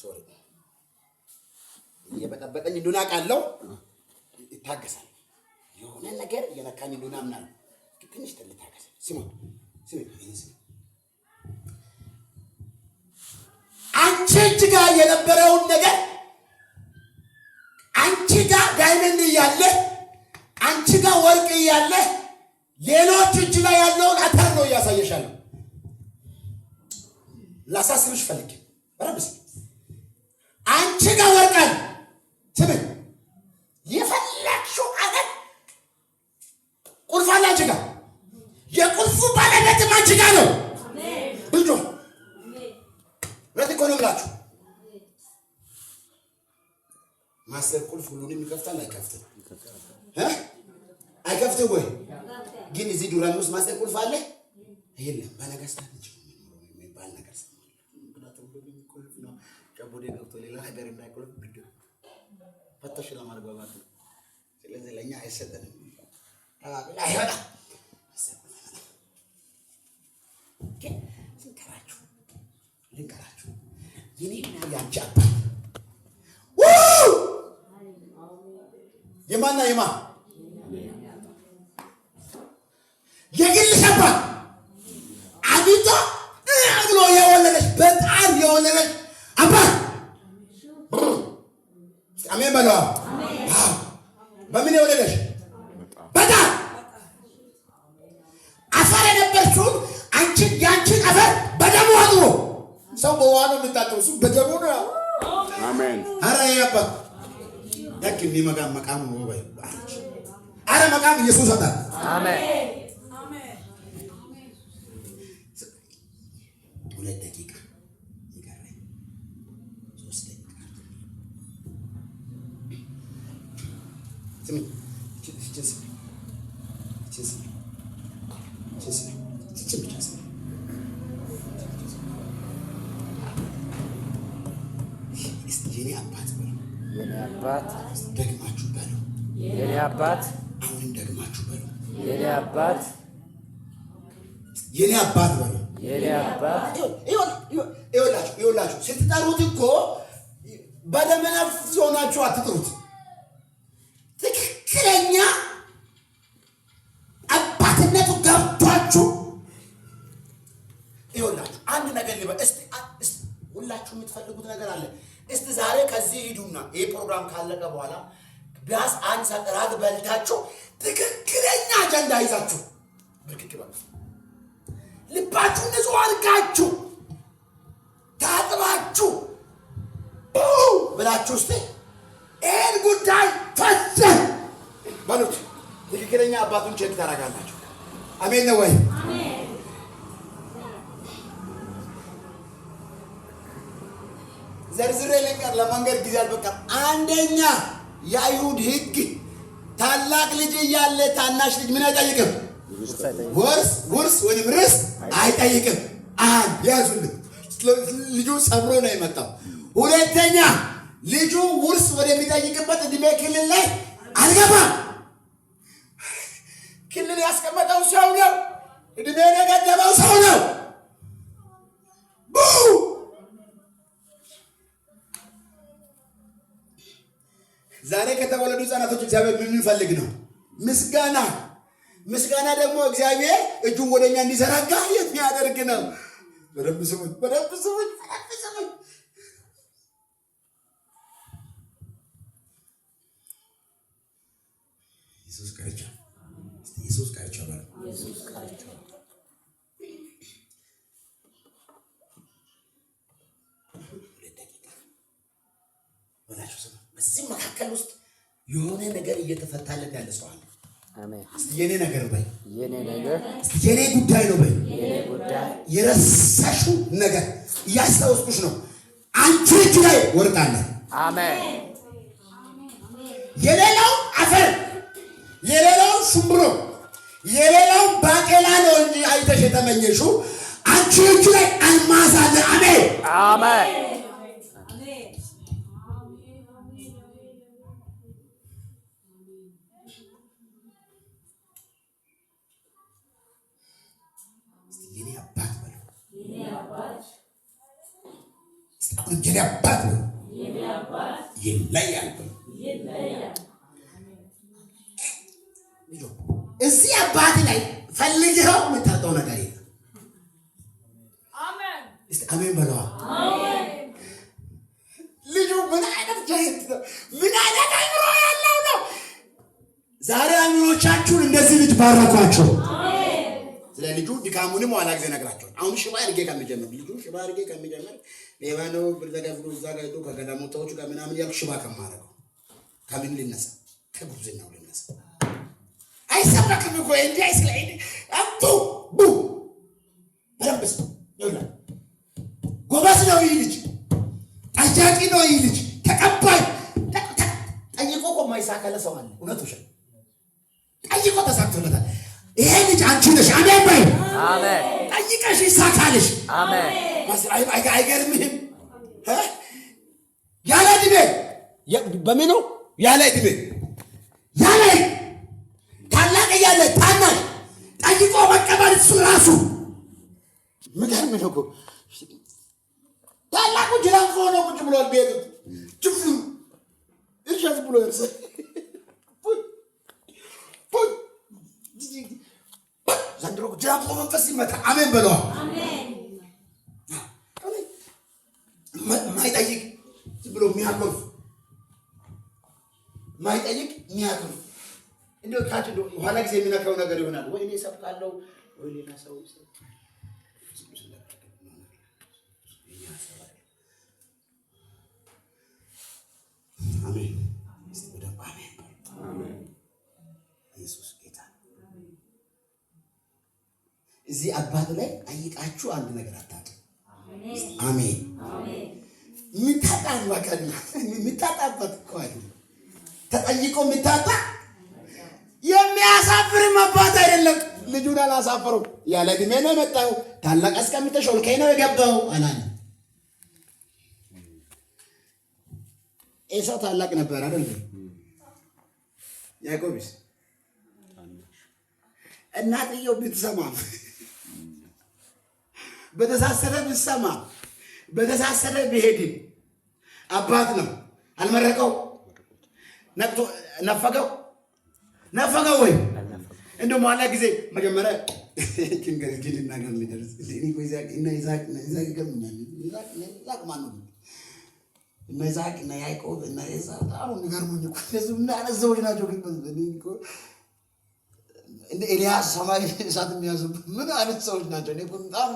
ሶሪ የበጠበጠኝ እንደሆነ አውቃለሁ። ይታገሳል። የሆነ ነገር የነካኝ እንደሆነ አምናለሁ። ትንሽ ልታገስ። ስሙ አንቺ እጅ ጋር የነበረውን ነገር አንቺ ጋር ዳይመንድ እያለ አንቺ ጋር ወርቅ እያለ ሌሎች እጅ ላይ ያለውን አተር ነው እያሳየሻለሁ። ላሳስብሽ ፈልጌ ረብስ አንቺ ጋር ወርቃል ስምን የፈለግሽው አገር ቁልፍ አለ አንቺ ጋር። የቁልፉ ባለቤትም አንቺ ጋር ነው። ብጆ ረት ኢኮኖሚ ላችሁ ማስተር ቁልፍ ሁሉንም ይከፍታል አይከፍትም? አይከፍትም ወይ? ግን እዚህ ዱራን ውስጥ ማስተር ቁልፍ አለ የለም? በነገስታት እንጂ የሚባል ነገር ሰማለሁ። ምክንያቱም ሁሉንም ቁልፍ ነው ጨቦዴ ገብቶ ሌላ ነገር እንዳይቆልፍ ብድ ፈተሽ ለማርጓባት ነው። ስለዚህ ለኛ አይሰጠንም። አይሆና ግን ልንገራችሁ የኔና ያንቺ አባት የማና የማ የግልሽ አባት አግኝቶ ብሎ የወለደች በጣም የወለደች አባት አሜን በለዋ። በምን የወለደች በጣም አፈር የነበርሽውን አንቺን ያንቺን አፈር በደሙ አጥቦ ሰው በውሃ ነው የሚታጠበው፣ እሱ በደሙ ነው። አሜን። አረ ያባት ያክ እንዲመጋም መቃም ነው ወይ አንቺ አረ መቃም ኢየሱስ አጣ። አሜን አሜን። 2 ደቂቃ ይቀራል። 3 ደቂቃ ስሚ የኔ አባት ደግማችሁ በሉ። የኔ አባት አሁን ደግማችሁ በሉ። የኔ አባት በሉ። የኔ አባት ይኸውላችሁ ስትጠሩት እኮ በደመ ነፍስ ሆናችሁ አትጥሩት። ትክክለኛ አባትነቱ ገብቷችሁ ይኸውላችሁ አንድ ነገር ሊበል እስቲ ሁላችሁ የምትፈልጉት ነገር አለ። እስቲ ዛሬ ከዚህ ሂዱና ይሄ ፕሮግራም ካለቀ በኋላ ቢያንስ አንድ ሰዓት እራት በልታችሁ ትክክለኛ አጀንዳ ይዛችሁ ብርክክ በሉ። ልባችሁ ንጹህ አድርጋችሁ ታጥባችሁ ብላችሁ እስቲ ይሄን ጉዳይ ፈጽም በሉት። ትክክለኛ አባቱን ቼክ ታደርጋላችሁ። አሜን ነው ወይ? አሜን። ዘርዝሬ ልንገር ለመንገድ ጊዜ አልበቃም። አንደኛ የአይሁድ ሕግ ታላቅ ልጅ እያለ ታናሽ ልጅ ምን አይጠይቅም? ውርስ ወይም ርስ አይጠይቅም። ያዙልኝ ልጁ ሰብሮ ነው የመጣው። ሁለተኛ ልጁ ውርስ ወደሚጠይቅበት እድሜ ክልል ላይ አልገባም። ክልል ያስቀመጠው ሰው ነው። እድሜ የገደበው ሰው ነው። ዛሬ ከተወለዱ ህፃናቶች እግዚአብሔር ምን እንፈልግ ነው? ምስጋና። ምስጋና ደግሞ እግዚአብሔር እጁን ወደኛ እንዲዘረጋ የሚያደርግ ነው። በደንብ ስሙኝ። ኢየሱስ ካይቻ ባለ በዚህ መካከል ውስጥ የሆነ ነገር እየተፈታለት ያለ ሰው አለ። አሜን። የኔ ነገር በይ። የኔ ጉዳይ ነው በይ። የረሳሽው ነገር እያስታወስኩሽ ነው። አንቺ እጅ ላይ ወርቅ አለ። አሜን። የሌላው አፈር፣ የሌላው ሽምብሮ፣ የሌላው ባቄላ ነው እንጂ አይተሽ የተመኘሽው አንቺ እጅ ላይ አልማዝ አለ። አሜን አሜን። የኔ አባት ይለያል። እዚህ አባት ላይ ፈልገው የምታጣው ነገር የለም። አሜን። እስቲ አሜን በለዋ። ልጁ ምን አይነት ጃይንት ነው! ምን አይነት አይምሮ ያለው ነው! ዛሬ አይምሮቻችሁን እንደዚህ ልጅ ባረኳቸው። ስለ ልጁ ድካሙንም ኋላ ጊዜ ነግራቸዋል። አሁን ሽባ አድርጌ ከሚጀምር ልጁ ሽባ አድርጌ ከሚጀምር ሌባ ነው ብር ተከፍሎ እዛ ጋር ሄዶ ከገዳሞታዎቹ ጋር ምናምን ያልኩ ሽባ ከማረገው ከምን ልነሳ? ከጉብዝናው ልነሳ? አይሰበክም እኮ እንዲህ አይስለኝ አቡ ቡ በረምስ ይውላ ጎበዝ ነው ይህ ልጅ፣ ጠያቂ ነው ይህ ልጅ፣ ተቀባይ ጠይቆ እኮ የማይሳካለ ሰው አለ። እውነት ውሸት ጠይቆ ተሳክቶለታል። ይሄ ልጅ አንቺ ነሽ። አሜን በይ። አሜን። ጠይቀሽ ይሳካልሽ። አሜን። አይገርምህም? ያለ ዕድሜ በምኑ ያለ ዕድሜ ያለ ታላቅ እያለ ታናሽ ጠይቆ መቀበል እሱ ራሱ ምገርም ነው እኮ። ታላቁ ጅራንፎ ነው ቁጭ ብሏል ቤት ጅፍ እርሻት ብሎ እርሰ ዘንድሮ ጅራንፎ መንፈስ ይመጣ። አሜን በለዋ። ማይጠይቅ ዝም ብሎ የሚያኮርፍ ማይጠይቅ የሚያኮርፍ እንደው ታች ኋላ ጊዜ የሚነካው ነገር ይሆናል። ወይ እኔ እሰብካለሁ ወይ ሌላ ሰው ይሰብካል። አሜን። አሜን። ኢየሱስ ጌታ። እዚህ አባት ላይ ጠይቃችሁ አንድ ነገር አታጡ። አሜን። የሚታጣን በቀን የሚታጣበት እኮ አይደለም። ተጠይቆ የሚታጣ የሚያሳፍርም አባት አይደለም። ልጁን አላሳፈረው። ያለ ዕድሜ ነው የመጣው። ታላቅ አስቀምጠሽ ሾልከኝ ነው የገባው አላለ። ኤሳው ታላቅ ነበር አይደል? ያዕቆብስ እናትየው ብትሰማ በተሳሰረ ብትሰማ በተሳሰረ ቢሄድ አባት ነው። አልመረቀው ነቅቶ ነፈገው ወይ እንደው ማላ ጊዜ መጀመሪያ ኪንገር ኪልና ገም ይደርስ እኔ ቆይዛቅ እና ይዛቅ ገምኛል ይዛቅ ማን ነው እና ይዛቅ እና ያዕቆብ እና ኤሳው አሁን ንገርሙኝ እኮ እንደዚህ ምን አይነት ሰዎች ናቸው? ግን እኮ እንደ ኤልያስ ሰማይ እሳት የሚያዙ ምን አይነት ሰዎች ናቸው? እኔ እኮ በጣም